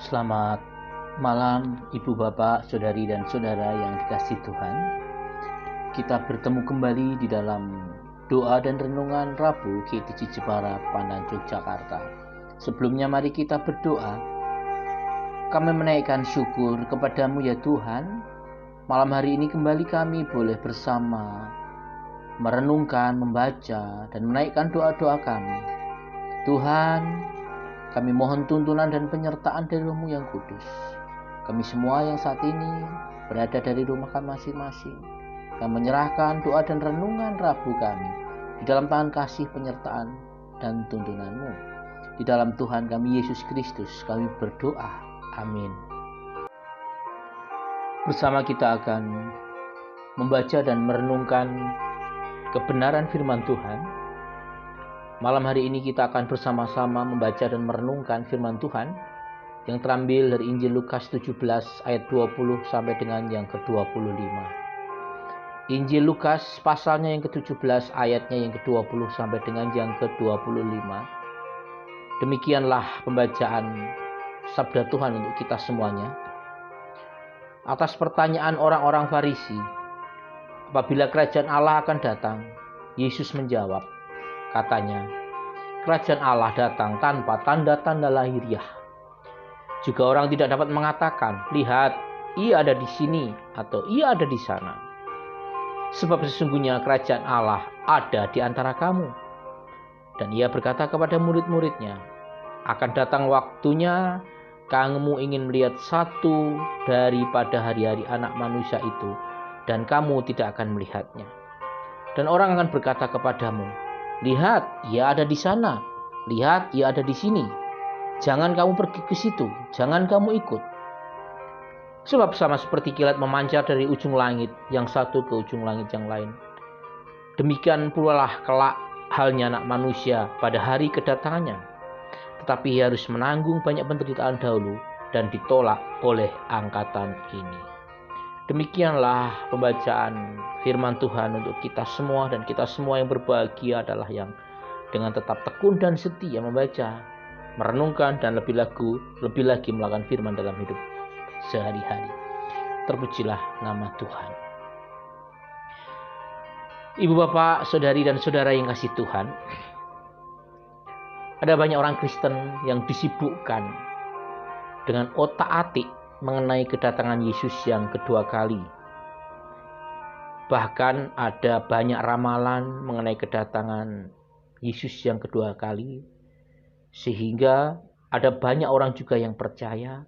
Selamat malam Ibu Bapak, Saudari dan Saudara yang dikasihi Tuhan. Kita bertemu kembali di dalam doa dan renungan Rabu GTJ Jepara, Pandan, Yogyakarta. Sebelumnya mari kita berdoa. Kami menaikkan syukur kepadamu ya Tuhan. Malam hari ini kembali kami boleh bersama merenungkan, membaca, dan menaikkan doa-doa kami. Tuhan, kami mohon tuntunan dan penyertaan dari Roh-Mu yang kudus. Kami semua yang saat ini berada dari rumah kami masing-masing, kami menyerahkan doa dan renungan Rabu kami di dalam tangan kasih, penyertaan, dan tuntunan-Mu. Di dalam Tuhan kami Yesus Kristus kami berdoa. Amin. Bersama kita akan membaca dan merenungkan kebenaran firman Tuhan. Malam hari ini kita akan bersama-sama membaca dan merenungkan firman Tuhan yang terambil dari Injil Lukas 17 ayat 20 sampai dengan yang ke-25. Injil Lukas pasalnya yang ke-17 ayatnya yang ke-20 sampai dengan yang ke-25. Demikianlah pembacaan sabda Tuhan untuk kita semuanya. Atas pertanyaan orang-orang Farisi, apabila kerajaan Allah akan datang, Yesus menjawab, katanya, kerajaan Allah datang tanpa tanda-tanda lahiriah. Juga orang tidak dapat mengatakan, lihat, ia ada di sini atau ia ada di sana. Sebab sesungguhnya kerajaan Allah ada di antara kamu. Dan ia berkata kepada murid-muridnya, akan datang waktunya kamu ingin melihat satu daripada hari-hari anak manusia itu, dan kamu tidak akan melihatnya. Dan orang akan berkata kepadamu, lihat, ia ada di sana. Lihat, ia ada di sini. Jangan kamu pergi ke situ. Jangan kamu ikut. Sebab sama seperti kilat memancar dari ujung langit yang satu ke ujung langit yang lain. Demikian pula lah kelak halnya anak manusia pada hari kedatangannya. Tetapi ia harus menanggung banyak penderitaan dahulu dan ditolak oleh angkatan ini. Demikianlah pembacaan firman Tuhan untuk kita semua, dan kita semua yang berbahagia adalah yang dengan tetap tekun dan setia membaca, merenungkan, dan lebih lagi melakukan firman dalam hidup sehari-hari. Terpujilah nama Tuhan. Ibu bapak, saudari dan saudara yang kasih Tuhan, ada banyak orang Kristen yang disibukkan dengan otak-atik mengenai kedatangan Yesus yang kedua kali. Bahkan ada banyak ramalan mengenai kedatangan Yesus yang kedua kali, sehingga ada banyak orang juga yang percaya,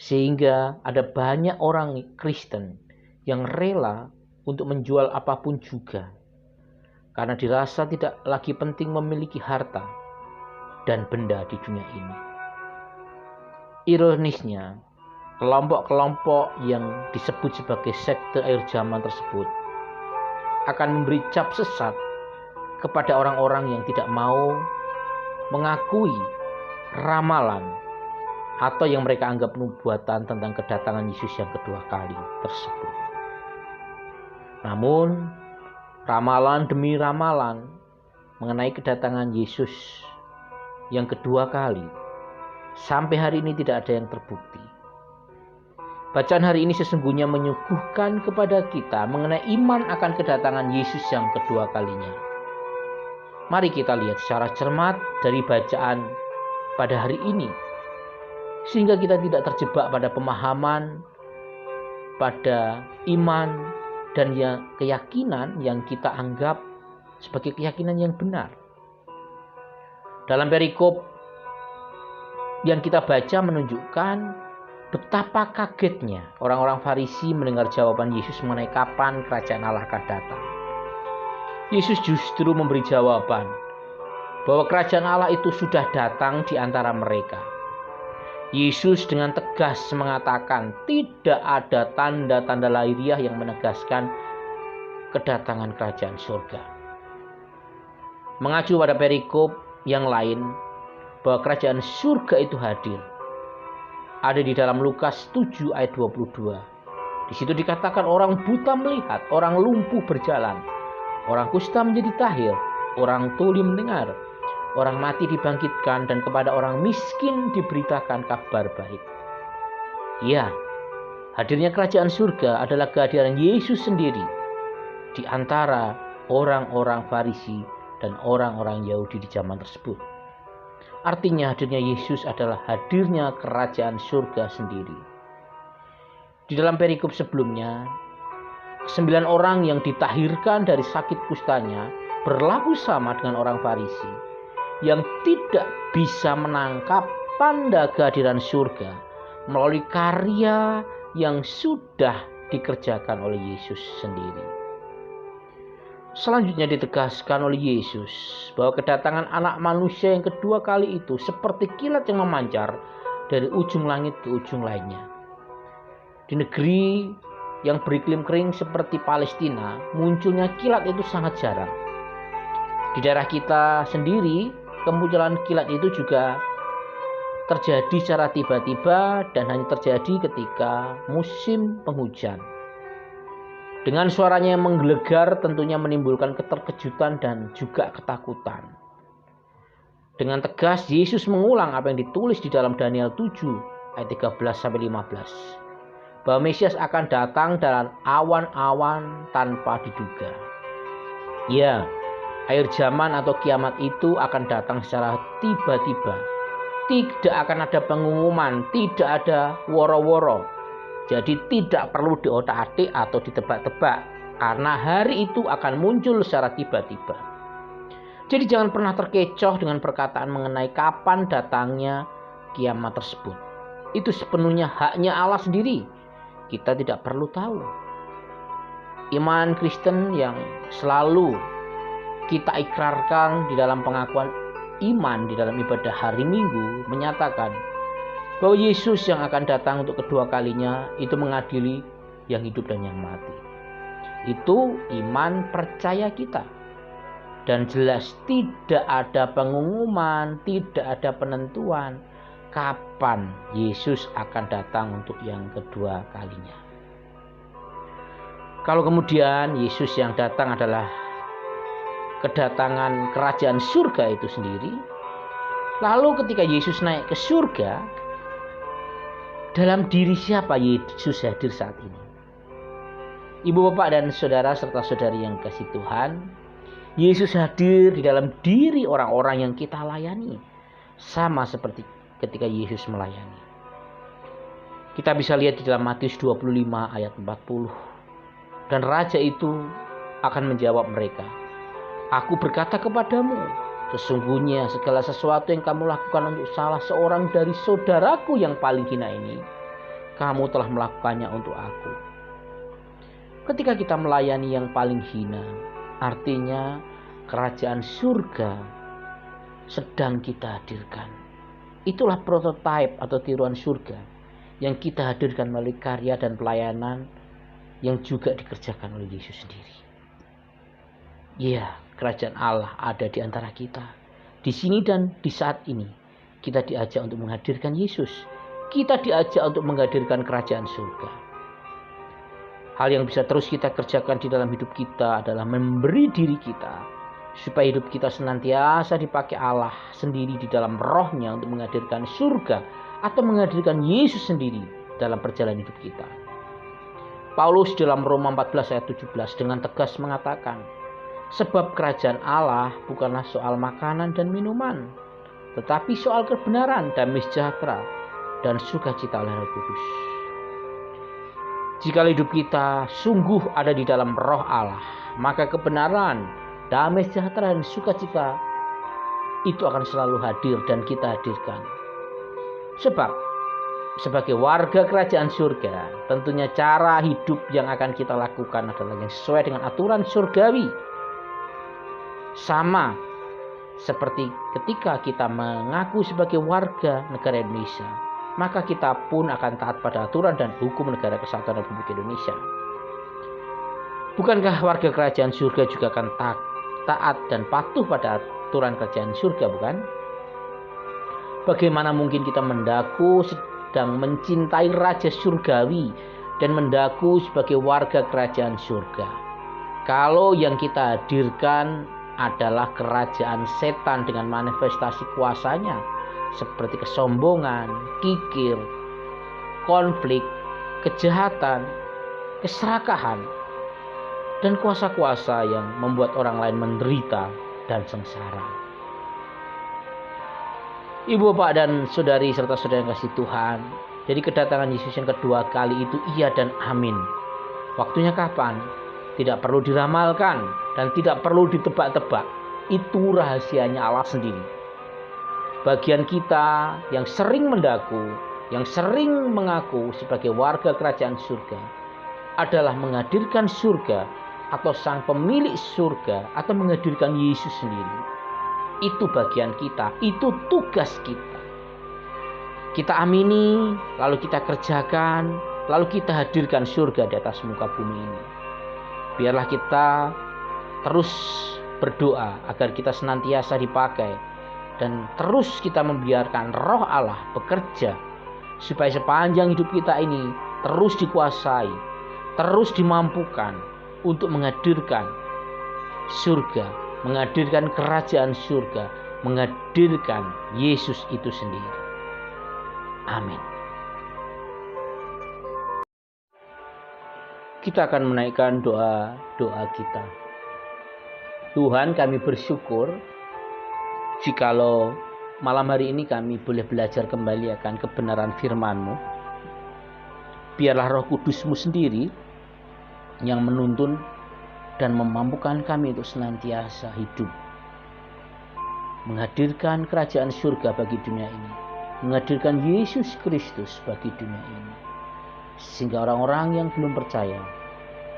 sehingga ada banyak orang Kristen yang rela untuk menjual apapun juga, karena dirasa tidak lagi penting memiliki harta dan benda di dunia ini. Ironisnya, kelompok-kelompok yang disebut sebagai sekte akhir zaman tersebut akan memberi cap sesat kepada orang-orang yang tidak mau mengakui ramalan atau yang mereka anggap nubuatan tentang kedatangan Yesus yang kedua kali tersebut. Namun, ramalan demi ramalan mengenai kedatangan Yesus yang kedua kali sampai hari ini tidak ada yang terbukti. Bacaan hari ini sesungguhnya menyuguhkan kepada kita mengenai iman akan kedatangan Yesus yang kedua kalinya. Mari kita lihat secara cermat dari bacaan pada hari ini, sehingga kita tidak terjebak pada pemahaman, pada iman, dan keyakinan yang kita anggap sebagai keyakinan yang benar. Dalam perikop yang kita baca menunjukkan betapa kagetnya orang-orang Farisi mendengar jawaban Yesus mengenai kapan kerajaan Allah akan datang. Yesus justru memberi jawaban bahwa kerajaan Allah itu sudah datang di antara mereka. Yesus dengan tegas mengatakan tidak ada tanda-tanda lahiriah yang menegaskan kedatangan kerajaan surga. Mengacu pada perikop yang lain bahwa kerajaan surga itu hadir, ada di dalam Lukas 7 ayat 22. Di situ dikatakan orang buta melihat, orang lumpuh berjalan, orang kusta menjadi tahir, orang tuli mendengar, orang mati dibangkitkan, dan kepada orang miskin diberitakan kabar baik. Ya, hadirnya kerajaan surga adalah kehadiran Yesus sendiri di antara orang-orang Farisi dan orang-orang Yahudi di zaman tersebut. Artinya hadirnya Yesus adalah hadirnya kerajaan surga sendiri. Di dalam perikop sebelumnya, 9 orang yang ditahirkan dari sakit kustanya berlaku sama dengan orang Farisi yang tidak bisa menangkap tanda kehadiran surga melalui karya yang sudah dikerjakan oleh Yesus sendiri. Selanjutnya ditegaskan oleh Yesus bahwa kedatangan anak manusia yang kedua kali itu seperti kilat yang memancar dari ujung langit ke ujung lainnya. Di negeri yang beriklim kering seperti Palestina, munculnya kilat itu sangat jarang. Di daerah kita sendiri, kemunculan kilat itu juga terjadi secara tiba-tiba dan hanya terjadi ketika musim penghujan. Dengan suaranya yang menggelegar tentunya menimbulkan keterkejutan dan juga ketakutan. Dengan tegas Yesus mengulang apa yang ditulis di dalam Daniel 7 ayat 13-15. Bahwa Mesias akan datang dalam awan-awan tanpa diduga. Ya, akhir zaman atau kiamat itu akan datang secara tiba-tiba. Tidak akan ada pengumuman, tidak ada woro-woro. Jadi tidak perlu diotak-atik atau ditebak-tebak, karena hari itu akan muncul secara tiba-tiba. Jadi jangan pernah terkecoh dengan perkataan mengenai kapan datangnya kiamat tersebut. Itu sepenuhnya haknya Allah sendiri. Kita tidak perlu tahu. Iman Kristen yang selalu kita ikrarkan di dalam pengakuan iman di dalam ibadah hari Minggu menyatakan bahwa Yesus yang akan datang untuk kedua kalinya itu mengadili yang hidup dan yang mati. Itu iman percaya kita. Dan jelas tidak ada pengumuman, tidak ada penentuan kapan Yesus akan datang untuk yang kedua kalinya. Kalau kemudian Yesus yang datang adalah kedatangan kerajaan surga itu sendiri, lalu ketika Yesus naik ke surga, dalam diri siapa Yesus hadir saat ini? Ibu, bapak, dan saudara serta saudari yang kasih Tuhan, Yesus hadir di dalam diri orang-orang yang kita layani, sama seperti ketika Yesus melayani. Kita bisa lihat di dalam Matius 25 ayat 40. Dan raja itu akan menjawab mereka, "Aku berkata kepadamu, sesungguhnya segala sesuatu yang kamu lakukan untuk salah seorang dari saudaraku yang paling hina ini, kamu telah melakukannya untuk aku." Ketika kita melayani yang paling hina, artinya kerajaan surga sedang kita hadirkan. Itulah prototipe atau tiruan surga yang kita hadirkan melalui karya dan pelayanan yang juga dikerjakan oleh Yesus sendiri. Ya, kerajaan Allah ada di antara kita. Di sini dan di saat ini kita diajak untuk menghadirkan Yesus. Kita diajak untuk menghadirkan kerajaan surga. Hal yang bisa terus kita kerjakan di dalam hidup kita adalah memberi diri kita supaya hidup kita senantiasa dipakai Allah sendiri di dalam rohnya untuk menghadirkan surga atau menghadirkan Yesus sendiri dalam perjalanan hidup kita. Paulus dalam Roma 14 ayat 17 dengan tegas mengatakan, sebab kerajaan Allah bukanlah soal makanan dan minuman, tetapi soal kebenaran, damai sejahtera, dan sukacita oleh Roh Kudus. Jika hidup kita sungguh ada di dalam roh Allah, maka kebenaran, damai sejahtera, dan sukacita itu akan selalu hadir dan kita hadirkan. Sebab sebagai warga kerajaan surga, tentunya cara hidup yang akan kita lakukan adalah yang sesuai dengan aturan surgawi. Sama seperti ketika kita mengaku sebagai warga negara Indonesia, maka kita pun akan taat pada aturan dan hukum negara kesatuan Republik Indonesia. Bukankah warga kerajaan surga juga akan taat dan patuh pada aturan kerajaan surga, bukan? Bagaimana mungkin kita mendaku sedang mencintai Raja Surgawi dan mendaku sebagai warga kerajaan surga, kalau yang kita hadirkan adalah kerajaan setan dengan manifestasi kuasanya seperti kesombongan, kikir, konflik, kejahatan, keserakahan, dan kuasa-kuasa yang membuat orang lain menderita dan sengsara. Ibu, Bapak, dan saudari serta saudara yang kasih Tuhan, jadi kedatangan Yesus yang kedua kali itu iya dan amin. Waktunya kapan? Tidak perlu diramalkan dan tidak perlu ditebak-tebak. Itu rahasianya Allah sendiri. Bagian kita yang sering mendaku, yang sering mengaku sebagai warga kerajaan surga adalah menghadirkan surga atau sang pemilik surga atau menghadirkan Yesus sendiri. Itu bagian kita, itu tugas kita. Kita amini, lalu kita kerjakan, lalu kita hadirkan surga di atas muka bumi ini. Biarlah kita terus berdoa agar kita senantiasa dipakai dan terus kita membiarkan Roh Allah bekerja supaya sepanjang hidup kita ini terus dikuasai, terus dimampukan untuk menghadirkan surga, menghadirkan kerajaan surga, menghadirkan Yesus itu sendiri. Amin. Kita akan menaikkan doa kita. Tuhan, kami bersyukur jikalau malam hari ini kami boleh belajar kembali akan kebenaran firman-Mu. Biarlah Roh Kudus-Mu sendiri yang menuntun dan memampukan kami untuk senantiasa hidup, menghadirkan kerajaan surga bagi dunia ini, menghadirkan Yesus Kristus bagi dunia ini, sehingga orang-orang yang belum percaya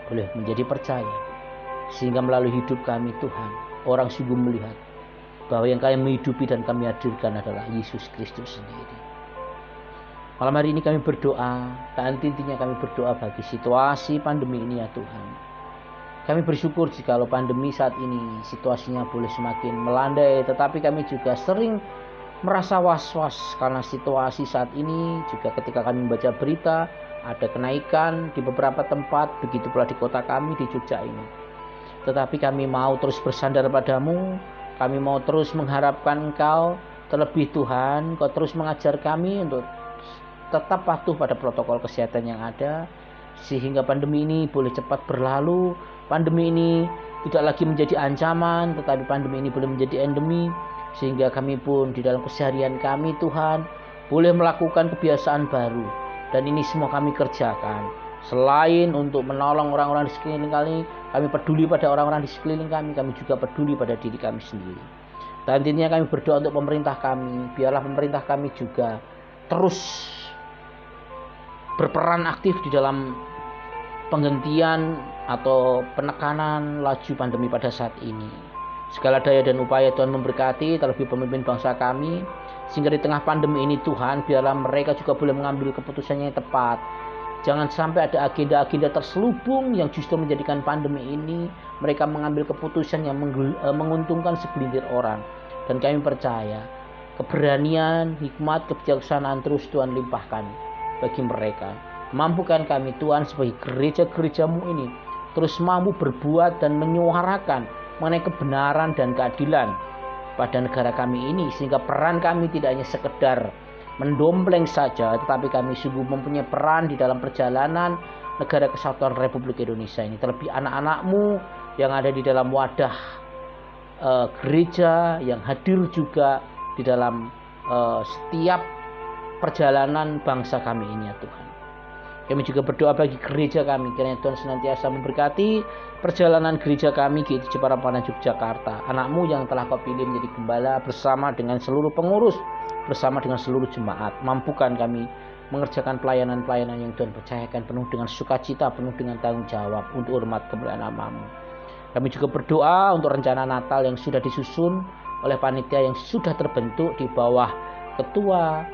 boleh menjadi percaya, sehingga melalui hidup kami Tuhan, orang sungguh melihat bahwa yang kami hidupi dan kami hadirkan adalah Yesus Kristus sendiri. Malam hari ini kami berdoa, dan intinya kami berdoa bagi situasi pandemi ini ya Tuhan. Kami bersyukur jikalau pandemi saat ini situasinya boleh semakin melandai, tetapi kami juga sering merasa was-was karena situasi saat ini. Juga ketika kami membaca berita ada kenaikan di beberapa tempat, begitu pula di kota kami di Jogja ini. Tetapi kami mau terus bersandar padamu, kami mau terus mengharapkan Engkau, terlebih Tuhan, Engkau terus mengajar kami untuk tetap patuh pada protokol kesehatan yang ada, sehingga pandemi ini boleh cepat berlalu. Pandemi ini tidak lagi menjadi ancaman, tetapi pandemi ini boleh menjadi endemi, sehingga kami pun di dalam keseharian kami Tuhan boleh melakukan kebiasaan baru. Dan ini semua kami kerjakan selain untuk menolong orang-orang di sekeliling kami peduli pada orang-orang di sekeliling kami juga peduli pada diri kami sendiri. Dan intinya kami berdoa untuk pemerintah kami, biarlah pemerintah kami juga terus berperan aktif di dalam penghentian atau penekanan laju pandemi pada saat ini. Segala daya dan upaya Tuhan memberkati, terlebih pemimpin bangsa kami, sehingga di tengah pandemi ini Tuhan, biarlah mereka juga boleh mengambil keputusan yang tepat. Jangan sampai ada agenda-agenda terselubung yang justru menjadikan pandemi ini mereka mengambil keputusan yang menguntungkan segelintir orang. Dan kami percaya keberanian, hikmat, kebijaksanaan terus Tuhan limpahkan bagi mereka. Mampukan kami Tuhan sebagai gereja-gereja-Mu ini terus mampu berbuat dan menyuarakan mengenai kebenaran dan keadilan pada negara kami ini, sehingga peran kami tidak hanya sekedar mendompleng saja, tetapi kami sungguh mempunyai peran di dalam perjalanan negara kesatuan Republik Indonesia ini. Terlebih anak-anak-Mu yang ada di dalam wadah gereja, yang hadir juga di dalam setiap perjalanan bangsa kami ini ya Tuhan. Kami juga berdoa bagi gereja kami, kiranya Tuhan senantiasa memberkati perjalanan gereja kami GIT Jepara-Panan Yogyakarta. Anak-Mu yang telah Kau pilih menjadi gembala bersama dengan seluruh pengurus, bersama dengan seluruh jemaat. Mampukan kami mengerjakan pelayanan-pelayanan yang Tuhan percayakan penuh dengan sukacita, penuh dengan tanggung jawab untuk hormat kemuliaan nama-Mu. Kami juga berdoa untuk rencana Natal yang sudah disusun oleh panitia yang sudah terbentuk di bawah Ketua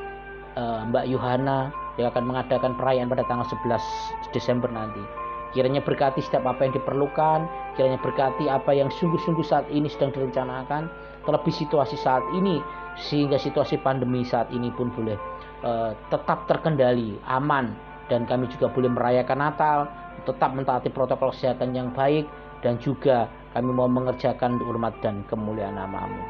Mbak Yohana yang akan mengadakan perayaan pada tanggal 11 Desember nanti. Kiranya berkati setiap apa yang diperlukan, kiranya berkati apa yang sungguh-sungguh saat ini sedang direncanakan, terlebih situasi saat ini, sehingga situasi pandemi saat ini pun boleh tetap terkendali, aman, dan kami juga boleh merayakan Natal, tetap mentaati protokol kesehatan yang baik, dan juga kami mau mengerjakan hormat dan kemuliaan nama-Mu.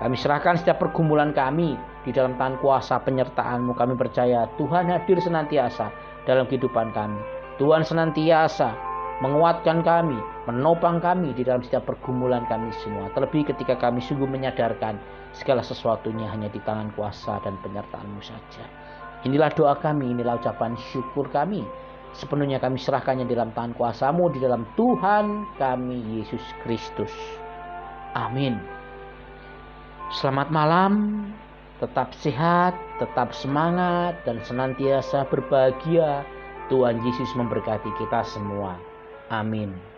Kami serahkan setiap pergumulan kami di dalam tangan kuasa penyertaan-Mu. Kami percaya Tuhan hadir senantiasa dalam kehidupan kami. Tuhan senantiasa menguatkan kami, menopang kami di dalam setiap pergumulan kami semua. Terlebih ketika kami sungguh menyadarkan segala sesuatunya hanya di tangan kuasa dan penyertaan-Mu saja. Inilah doa kami, inilah ucapan syukur kami. Sepenuhnya kami serahkannya dalam tangan kuasa-Mu, di dalam Tuhan kami Yesus Kristus. Amin. Selamat malam, tetap sehat, tetap semangat, dan senantiasa berbahagia. Tuhan Yesus memberkati kita semua. Amin.